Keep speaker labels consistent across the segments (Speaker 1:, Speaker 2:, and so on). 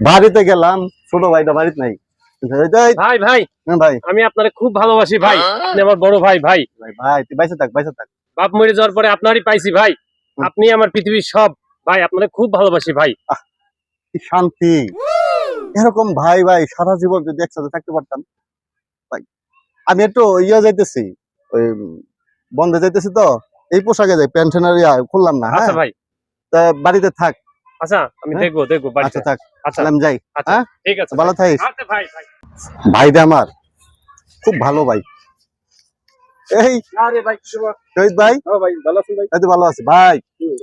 Speaker 1: বাড়িতে গেলাম, ছোট ভাইটা বাড়িতে নাই।
Speaker 2: ভাই ভাই
Speaker 1: ভাই
Speaker 2: আমি আপনারে খুব ভালোবাসি ভাই, আপনি আমার বড় ভাই। ভাই
Speaker 1: ভাই তুই বাইসে থাক, বাইসে থাক।
Speaker 2: বাপ মরে যাওয়ার পরে আপনারই পাইছি ভাই, আপনি আমার পৃথিবীর সব। ভাই আপনারে খুব ভালোবাসি ভাই।
Speaker 1: কি শান্তি, এরকম ভাই ভাই সারা জীবন যদি একসাথে থাকতে পারতাম। ভাই আমি একটু যাইতেছি, ওই বন্ধে যাইতেছি তো, এই পোশাকে যাই, প্যান্ট খুললাম না।
Speaker 2: আচ্ছা ভাই,
Speaker 1: তা বাড়িতে থাক।
Speaker 2: আচ্ছা আমি দেখবো বাড়িতে।
Speaker 1: আচ্ছা থাক,
Speaker 2: আচ্ছা
Speaker 1: আমি যাই।
Speaker 2: আচ্ছা ঠিক আছে,
Speaker 1: ভালো থাকিস।
Speaker 2: আচ্ছা ভাই ভাই।
Speaker 1: ভাইটা আমার খুব ভালো ভাই। এই
Speaker 2: আরে ভাই
Speaker 1: শহীদ ভাই,
Speaker 2: ভাই ভালো আছেন ভাই?
Speaker 1: এই তো ভালো আছে ভাই।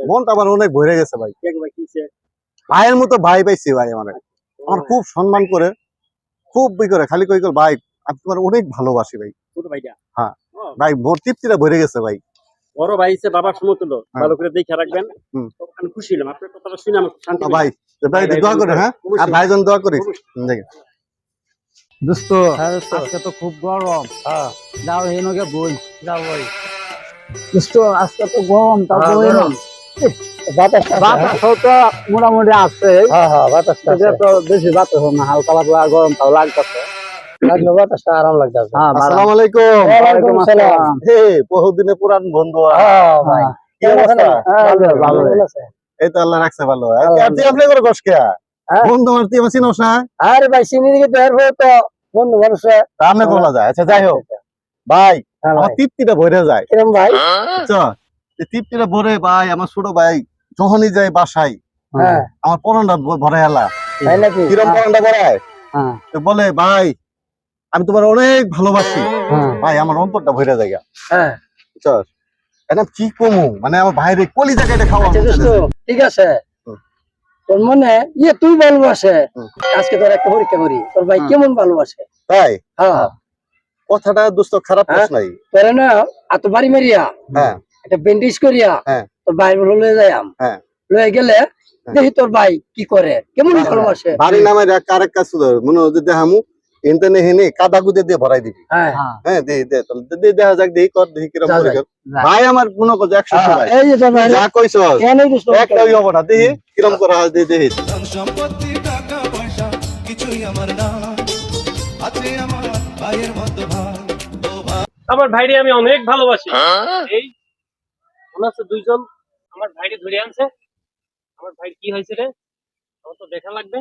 Speaker 1: মনটা আমার অনেক ভরে গেছে ভাই।
Speaker 2: ভাই কিছে
Speaker 1: ভাইয়ের মতো ভাই পাইছি ভাই। আমার খুব সম্মান করে, খুব করে, খালি কই করে ভাই আমি তোমার অনেক ভালোবাসি ভাই।
Speaker 2: ছোট ভাইটা?
Speaker 1: হ্যাঁ ভাই, মোর তৃপ্তিটা ভরে গেছে ভাই।
Speaker 2: বড় ভাই হিসেবে বাবার সমতুল্য, ভালো করে দেখে রাখবেন। আমি খুশি হলাম আপনার কথাটা শুনে, আমার শান্তি
Speaker 1: ভাই। ভাই দোয়া করে, হ্যাঁ, আর ভাইজন দোয়া করিস। দেখে
Speaker 3: দোস্ত আজকে তো খুব গরম। যাও হেনকে বই
Speaker 2: যাও ভাই।
Speaker 3: দোস্ত আজকে তো গরম, তা বই
Speaker 2: গরম।
Speaker 3: বাতাস তো মোটামুটি আছে।
Speaker 2: বাতাসটা
Speaker 3: তো বেশি বাতাস না, হালকা পাতলা গরম তাও লাগতেছে।
Speaker 2: লাগলো, বাতাসটা আরাম লাগতেছে।
Speaker 1: আসসালামু আলাইকুম।
Speaker 3: ওয়ালাইকুম আসসালাম।
Speaker 1: হে বহুদিনের পুরান বন্ধু।
Speaker 3: ভাই
Speaker 1: কি অবস্থা?
Speaker 3: ভালো
Speaker 1: এই তো আল্লাহ রাখছে ভালো। তুই আপনি করে কষ্ট কে বন্ধু, আমার তুই আমার চিনোস না?
Speaker 3: আরে ভাই চিনি দিকে তো এর তো বন্ধু মানুষ
Speaker 1: সামনে বলা যায়। আচ্ছা যাই হোক ভাই, আমার তৃপ্তিটা ভরে যায়।
Speaker 3: কিরম ভাই?
Speaker 1: আচ্ছা তৃপ্তিটা ভরে ভাই, আমার ছোট ভাই যখনই যায় বাসায়, আমার পরানটা ভরে এলা। কিরম পরানটা ভরায়? বলে ভাই আমি তোমার অনেক ভালোবাসি ভাই, আমার অন্তরটা ভরে যায়। এটা কি কমু, মানে আমার ভাইরে কলি জায়গাটা খাওয়া।
Speaker 3: ঠিক আছে, তোর মনে তুই ভালোবাসে, আজকে তোর একটা পরীক্ষা করি, তোর ভাই কেমন ভালোবাসে।
Speaker 1: তাই
Speaker 3: হ্যাঁ
Speaker 1: কথাটা দোস্ত খারাপ নাই।
Speaker 3: তোর না এত বাড়ি মারিয়া একটা ব্যান্ডেজ করিয়া তোর ভাই লয়ে যাই, লয়ে গেলে দেখি তোর ভাই কি করে, কেমন ভালোবাসে।
Speaker 1: বাড়ি নামে আরেক কাজ মনে হচ্ছে দেখামু ইন্টারনে হেনে কাদা গুদে দিয়ে ভরাই দিবি। হ্যাঁ দে দেখা যাক, দেখি কর, দেখি কিরম করে। ভাই আমার মনে করছে 100 ভাই,
Speaker 3: এই যে
Speaker 1: যা কইছ একটাই হবে না, দেখি কিরম করা হয়। দেখি
Speaker 4: সম্পত্তি টাকা পয়সা কিছুই আমার না, আছে আমার ভাইয়ের মতো ভাই।
Speaker 2: আমার ভাইরে আমি অনেক ভালোবাসি। এই মনে হচ্ছে দুইজন আমার ভাইরে ধরে আনছে। আমার ভাই কি হয়েছে রে, আমার তো দেখা লাগবে।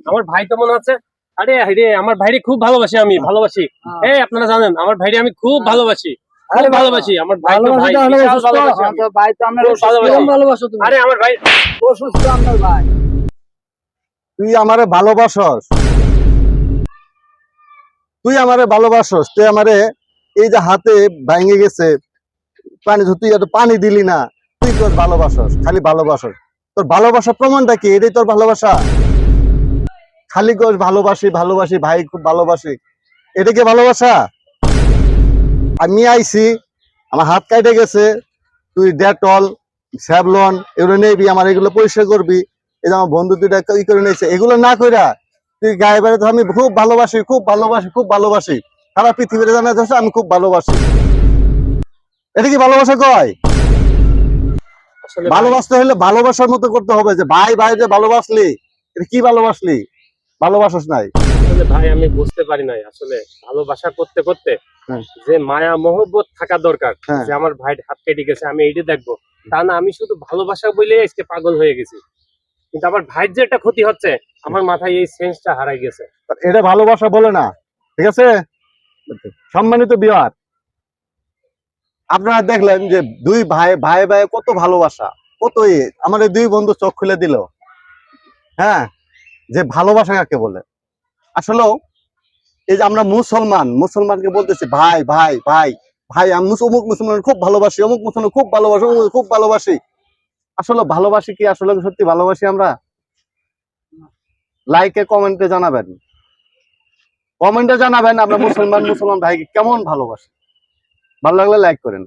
Speaker 2: আমার ভাই তো মনে হচ্ছে, আরে রে আমার ভাইরে খুব ভালোবাসি, আমি ভালোবাসি। এই আপনারা জানেন আমার ভাইরে আমি খুব ভালোবাসি, খুব ভালোবাসি। আমার ভাই তো ভাই বিশাল ভালোবাসি আমি।
Speaker 3: ভাই তো আমরা ভালোবাসো তুমি।
Speaker 2: আরে আমার ভাই
Speaker 3: অসুস্থ আমার ভাই।
Speaker 1: তুই আমারে ভালোবাসস, তুই আমারে ভালোবাসস, তুই আমারে এই যে হাতে ভেঙে গেছে পানি, তুই এত পানি দিলি না, তুই তোর ভালোবাসস, খালি ভালোবাসস। তোর ভালোবাসার প্রমাণটা কি? এটাই তোর ভালোবাসা? খালি গোস ভালোবাসি ভালোবাসি ভাই খুব ভালোবাসি, এটা কি ভালোবাসা? আমি আইছি, আমার হাত কাটে গেছে, তুই ডেটল স্যাভলন এগুলো নেবি, আমার এগুলো পরিষ্কার করবি। এই যে আমার বন্ধু দুইটা ই করে নিয়েছে, এগুলো না কইরা তুই গায়ে বেড়াতে আমি খুব ভালোবাসি খুব ভালোবাসি খুব ভালোবাসি, সারা পৃথিবীতে জানা যাচ্ছে আমি খুব ভালোবাসি। এটা কি ভালোবাসা কয়? ভালোবাসতে হলে ভালোবাসার মতো করতে হবে, যে ভাই ভাই যে ভালোবাসলি, এটা কি ভালোবাসলি? ভালোবাসস নাই।
Speaker 2: আসলে ভাই আমি বুঝতে পারি নাই, আসলে ভালোবাসা করতে করতে যে মায়া মহব্বত থাকা দরকার, যে আমার ভাই হাত কেটে গেছে আমি এইটা দেখবো, তা না আমি শুধু ভালোবাসা বলে আজকে পাগল হয়ে গেছি। কিন্তু আমার ভাইয়ের যে একটা ক্ষতি হচ্ছে, আমার মাথায় এই সেন্সটা হারাই গেছে।
Speaker 1: এটা ভালোবাসা বলে না, ঠিক আছে? সম্মানিত বিহার, আপনারা দেখলেন যে দুই ভাই ভাই ভাই কত ভালোবাসা, কত আমার এই দুই বন্ধু চোখ খুলে দিল। হ্যাঁ, যে ভালোবাসা কাকে বলে। আসলেও এই যে আমরা মুসলমানকে বলতেছি ভাই ভাই ভাই ভাই, আমি অমুক মুসলমান খুব ভালোবাসি, অমুক মুসলমান খুব ভালোবাসি, অমুক খুব ভালোবাসি। আসলে ভালোবাসি কি? আসলে সত্যি ভালোবাসি আমরা? লাইকে কমেন্টে জানাবেন, আমরা মুসলমান ভাইকে কেমন ভালোবাসি। ভালো লাগলে লাইক করেন।